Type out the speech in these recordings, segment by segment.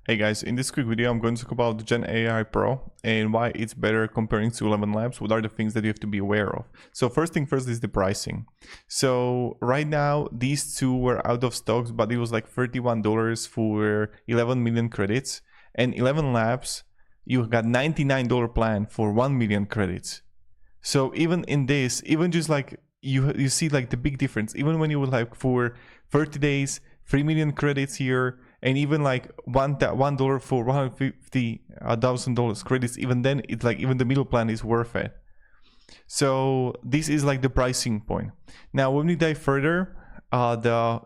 Hey guys, in this quick video I'm going to talk about the GenAIPro and why it's better comparing to ElevenLabs. What are the things that you have to be aware of? So first thing first is the pricing. So right now these two were out of stocks, but it was like $31 for 11 million credits, and ElevenLabs you got $99 plan for 1 million credits. So even in this, even just like you see like the big difference, even when you would like for 30 days 3 million credits here, and even like $1 for $150,000 credits, even then it's like even the middle plan is worth it. So this is like the pricing point. Now when we dive further,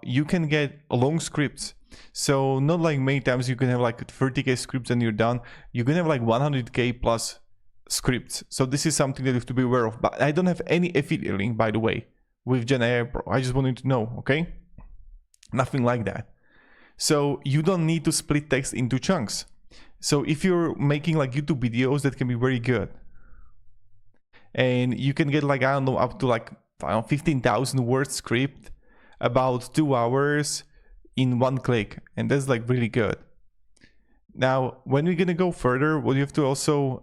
you can get long scripts. So not like many times you can have like 30k scripts and you're done. You can have like 100k plus scripts. So this is something that you have to be aware of. But I don't have any affiliate link, by the way, with GenAIPro. I just wanted to know, okay? Nothing like that. So you don't need to split text into chunks. So if you're making like YouTube videos, that can be very good. And you can get like, I don't know, up to like 15,000 word script about 2 hours in one click. And that's like really good. Now, when we're gonna go further, what you have to also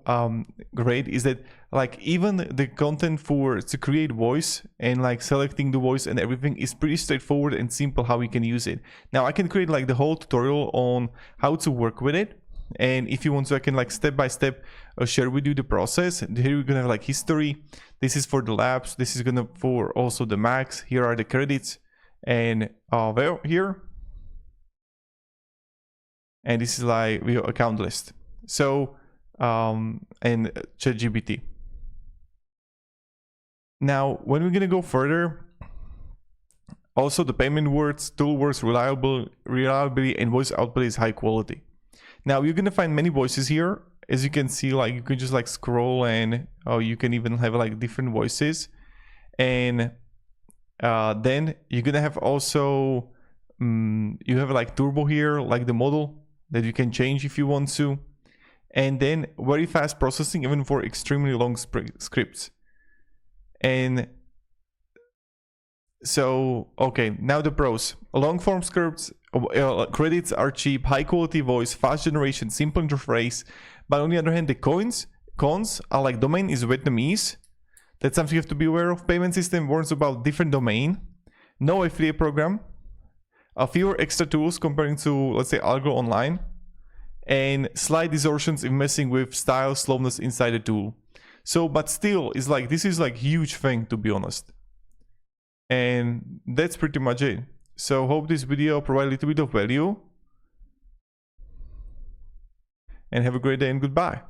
grade is that like even the content to create voice and like selecting the voice and everything is pretty straightforward and simple how we can use it. Now I can create like the whole tutorial on how to work with it. And if you want to, I can like step by step share with you the process. And here we're gonna have like history. This is for the labs. This is gonna for also the Macs. Here are the credits. And well, here. And this is like your account list. So, and ChatGPT. Now, when we're gonna go further, also the payment words, tool works, reliability, and voice output is high quality. Now you're gonna find many voices here. As you can see, like you can just like scroll and you can even have like different voices. And then you're gonna have also, you have like turbo here, like the model that you can change if you want to. And then very fast processing even for extremely long scripts. And so, okay, now the pros. Long form scripts, credits are cheap, high quality voice, fast generation, simple interface. But on the other hand, the cons are like domain is Vietnamese. That's something you have to be aware of. Payment system warns about different domain. No affiliate program. Fewer extra tools comparing to, let's say, Algo Online. And slight distortions in messing with style, slowness inside the tool. So, but still, it's like, this is like huge thing, to be honest. And that's pretty much it. So hope this video provided a little bit of value. And have a great day and goodbye.